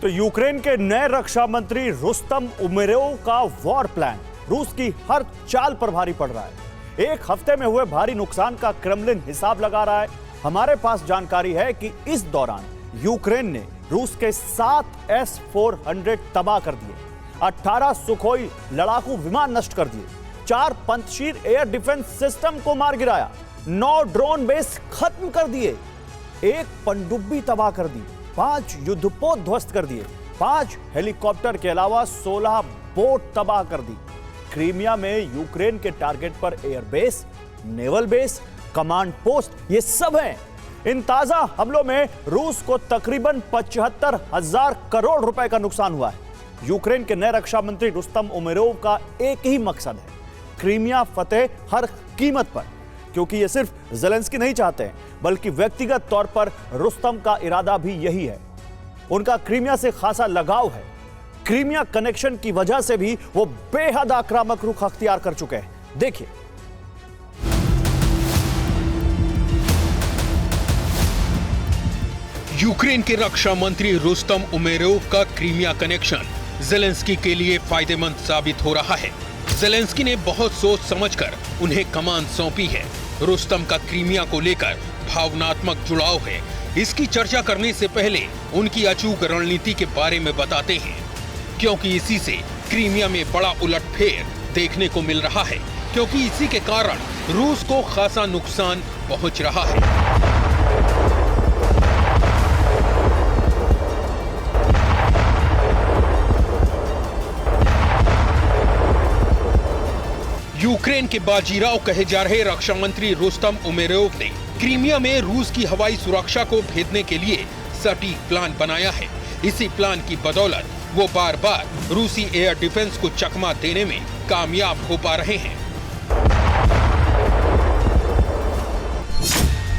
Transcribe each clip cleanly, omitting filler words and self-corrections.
तो यूक्रेन के नए रक्षा मंत्री रुस्तम उमेरोव का वॉर प्लान रूस की हर चाल पर भारी पड़ रहा है। एक हफ्ते में हुए भारी नुकसान का क्रेमलिन हिसाब लगा रहा है। हमारे पास जानकारी है कि इस दौरान यूक्रेन ने रूस के 7 S-400 तबाह कर दिए, 18 सुखोई लड़ाकू विमान नष्ट कर दिए, 4 पंतशीर एयर डिफेंस सिस्टम को मार गिराया, 9 ड्रोन बेस खत्म कर दिए, 1 पनडुब्बी तबाह कर दी, 5 युद्धपोत ध्वस्त कर दिए, 5 हेलीकॉप्टर के अलावा 16 बोट तबाह कर दी। क्रीमिया में यूक्रेन के टारगेट पर airbase, naval base, command post ये सब हैं। इन ताजा हमलों में रूस को तकरीबन 75,000 करोड़ रुपए का नुकसान हुआ है। यूक्रेन के नए रक्षा मंत्री रुस्तम उमेरोव का एक ही मकसद है, क्रीमिया फतेह हर कीमत पर, क्योंकि ये सिर्फ ज़ेलेंस्की नहीं चाहते हैं, बल्कि व्यक्तिगत तौर पर रुस्तम का इरादा भी यही है। उनका क्रीमिया से खासा लगाव है। क्रीमिया कनेक्शन की वजह से भी वो बेहद आक्रामक रुख अख्तियार कर चुके हैं। देखिए, यूक्रेन के रक्षा मंत्री रुस्तम उमेरोव का क्रीमिया कनेक्शन ज़ेलेंस्की के लिए फायदेमंद साबित हो रहा है। ज़ेलेंस्की ने बहुत सोच समझकर उन्हें कमान सौंपी है। रुस्तम का क्रीमिया को लेकर भावनात्मक जुड़ाव है। इसकी चर्चा करने से पहले उनकी अचूक रणनीति के बारे में बताते हैं, क्योंकि इसी से क्रीमिया में बड़ा उलटफेर देखने को मिल रहा है, क्योंकि इसी के कारण रूस को खासा नुकसान पहुंच रहा है। यूक्रेन के बाजीराव कहे जा रहे रक्षा मंत्री रुस्तम उमेरोव ने क्रीमिया में रूस की हवाई सुरक्षा को भेदने के लिए सटीक प्लान बनाया है। इसी प्लान की बदौलत वो बार बार रूसी एयर डिफेंस को चकमा देने में कामयाब हो पा रहे हैं।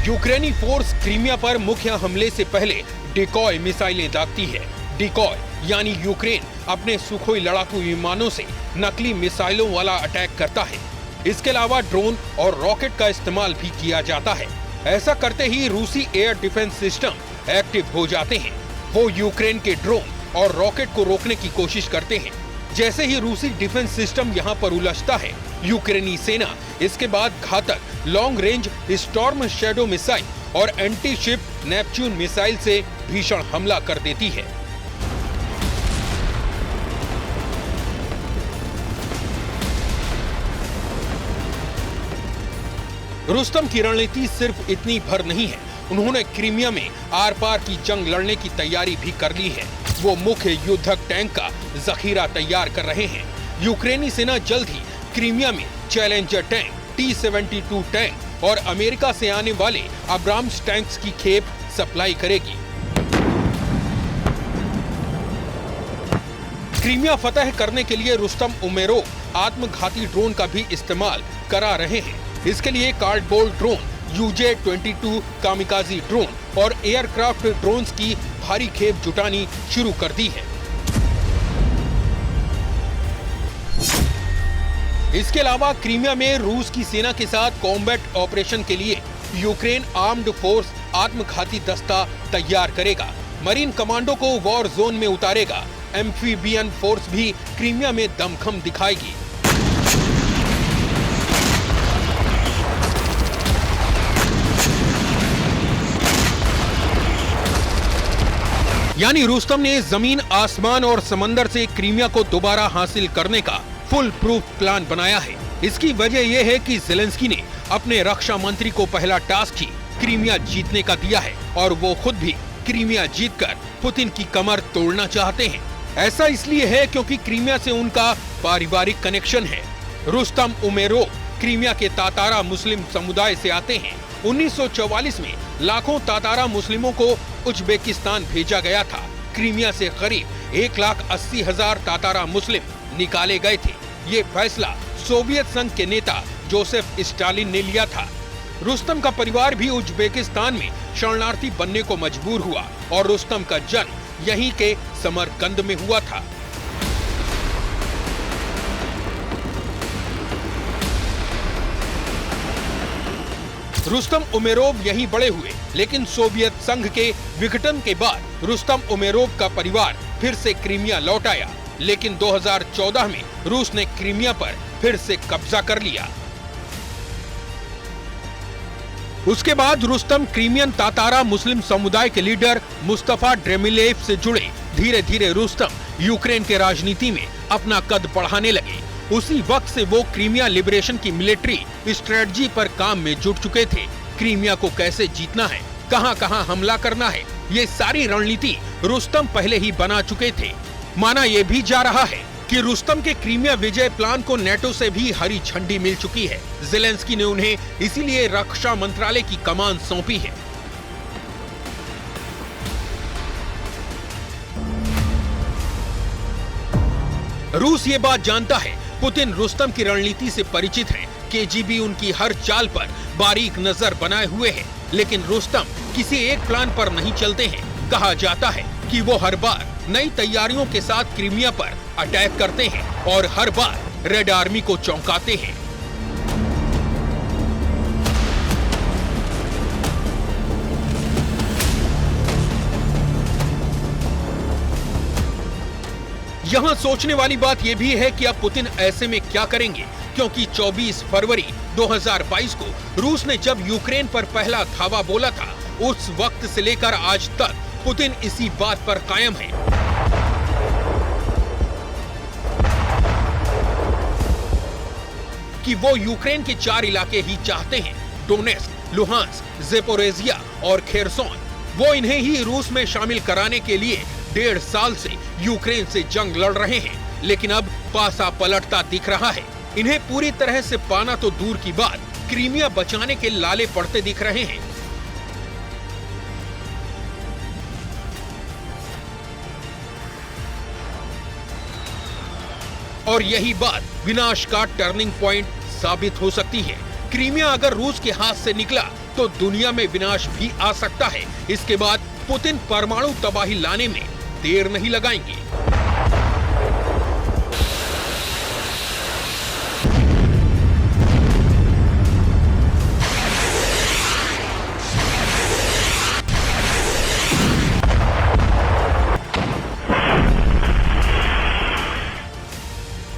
यूक्रेनी फोर्स क्रीमिया पर मुख्य हमले से पहले डिकॉय मिसाइलें दागती है। डिकॉय यानी यूक्रेन अपने सुखोई लड़ाकू विमानों से नकली मिसाइलों वाला अटैक करता है। इसके अलावा ड्रोन और रॉकेट का इस्तेमाल भी किया जाता है। ऐसा करते ही रूसी एयर डिफेंस सिस्टम एक्टिव हो जाते हैं। वो यूक्रेन के ड्रोन और रॉकेट को रोकने की कोशिश करते हैं। जैसे ही रूसी डिफेंस सिस्टम यहाँ पर उलझता है, यूक्रेनी सेना इसके बाद घातक long range storm shadow missile और एंटी शिप नेपच्यून मिसाइल से भीषण हमला कर देती है। रुस्तम की रणनीति सिर्फ इतनी भर नहीं है, उन्होंने क्रीमिया में आर पार की जंग लड़ने की तैयारी भी कर ली है। वो मुख्य युद्धक टैंक का जखीरा तैयार कर रहे हैं। यूक्रेनी सेना जल्द ही क्रीमिया में चैलेंजर टैंक, T-72 टैंक और अमेरिका से आने वाले अब्राम्स टैंक्स की खेप सप्लाई करेगी। क्रीमिया फतह करने के लिए रुस्तम उमेरोव आत्मघाती ड्रोन का भी इस्तेमाल करा रहे हैं। इसके लिए cardboard drone, UJ-22 kamikaze drone और एयरक्राफ्ट ड्रोन्स की भारी खेप जुटानी शुरू कर दी है। इसके अलावा क्रीमिया में रूस की सेना के साथ कॉम्बैट ऑपरेशन के लिए यूक्रेन आर्म्ड फोर्स आत्मघाती दस्ता तैयार करेगा। मरीन कमांडो को वॉर जोन में उतारेगा। एम्फीबियन फोर्स भी क्रीमिया में दमखम दिखाएगी। यानी रुस्तम ने जमीन, आसमान और समंदर से क्रीमिया को दोबारा हासिल करने का फुल प्रूफ प्लान बनाया है। इसकी वजह यह है कि ज़ेलेंस्की ने अपने रक्षा मंत्री को पहला टास्क ही क्रीमिया जीतने का दिया है और वो खुद भी क्रीमिया जीतकर पुतिन की कमर तोड़ना चाहते हैं। ऐसा इसलिए है क्योंकि क्रीमिया से उनका पारिवारिक कनेक्शन है। रुस्तम उमेरोव क्रीमिया के तातारा मुस्लिम समुदाय से आते हैं। 1944 में लाखों तातारा मुस्लिमों को उज्बेकिस्तान भेजा गया था। क्रीमिया से करीब 1,80,000 तातारा मुस्लिम निकाले गए थे। ये फैसला सोवियत संघ के नेता जोसेफ स्टालिन ने लिया था। रुस्तम का परिवार भी उज्बेकिस्तान में शरणार्थी बनने को मजबूर हुआ और रुस्तम का जन्म यहीं के समरकंद में हुआ था। रुस्तम उमेरोव यहीं बड़े हुए, लेकिन सोवियत संघ के विघटन के बाद रुस्तम उमेरोव का परिवार फिर से क्रीमिया लौट आया, लेकिन 2014 में रूस ने क्रीमिया पर फिर से कब्जा कर लिया। उसके बाद रुस्तम क्रीमियन तातारा मुस्लिम समुदाय के लीडर मुस्तफा ड्रेमिलेव से जुड़े। धीरे धीरे रुस्तम यूक्रेन के राजनीति में अपना कद बढ़ाने लगे। उसी वक्त से वो क्रीमिया लिबरेशन की मिलिट्री स्ट्रेटजी पर काम में जुट चुके थे। क्रीमिया को कैसे जीतना है, कहां-कहां हमला करना है, ये सारी रणनीति रुस्तम पहले ही बना चुके थे। माना यह भी जा रहा है कि रुस्तम के क्रीमिया विजय प्लान को नेटो से भी हरी झंडी मिल चुकी है। ज़ेलेंस्की ने उन्हें इसीलिए रक्षा मंत्रालय की कमान सौंपी है। रूस ये बात जानता है, पुतिन रुस्तम की रणनीति से परिचित है। केजीबी उनकी हर चाल पर बारीक नजर बनाए हुए है, लेकिन रुस्तम किसी एक प्लान पर नहीं चलते हैं। कहा जाता है कि वो हर बार नई तैयारियों के साथ क्रीमिया पर अटैक करते हैं और हर बार रेड आर्मी को चौंकाते हैं। यहाँ सोचने वाली बात यह भी है कि अब पुतिन ऐसे में क्या करेंगे, क्योंकि 24 फरवरी 2022 को रूस ने जब यूक्रेन पर पहला धावा बोला था, उस वक्त से लेकर आज तक पुतिन इसी बात पर कायम है कि वो यूक्रेन के 4 इलाके ही चाहते हैं, डोनेट्स्क, लुहांस्क, ज़ेपोरिज़िया और खेरसोन। वो इन्हें ही रूस में शामिल कराने के लिए 1.5 साल से यूक्रेन से जंग लड़ रहे हैं, लेकिन अब पासा पलटता दिख रहा है। इन्हें पूरी तरह से पाना तो दूर की बात, क्रीमिया बचाने के लाले पड़ते दिख रहे हैं। और यही बात विनाश का टर्निंग पॉइंट साबित हो सकती है। क्रीमिया अगर रूस के हाथ से निकला तो दुनिया में विनाश भी आ सकता है। इसके बाद पुतिन परमाणु तबाही लाने में देर नहीं लगाएंगे।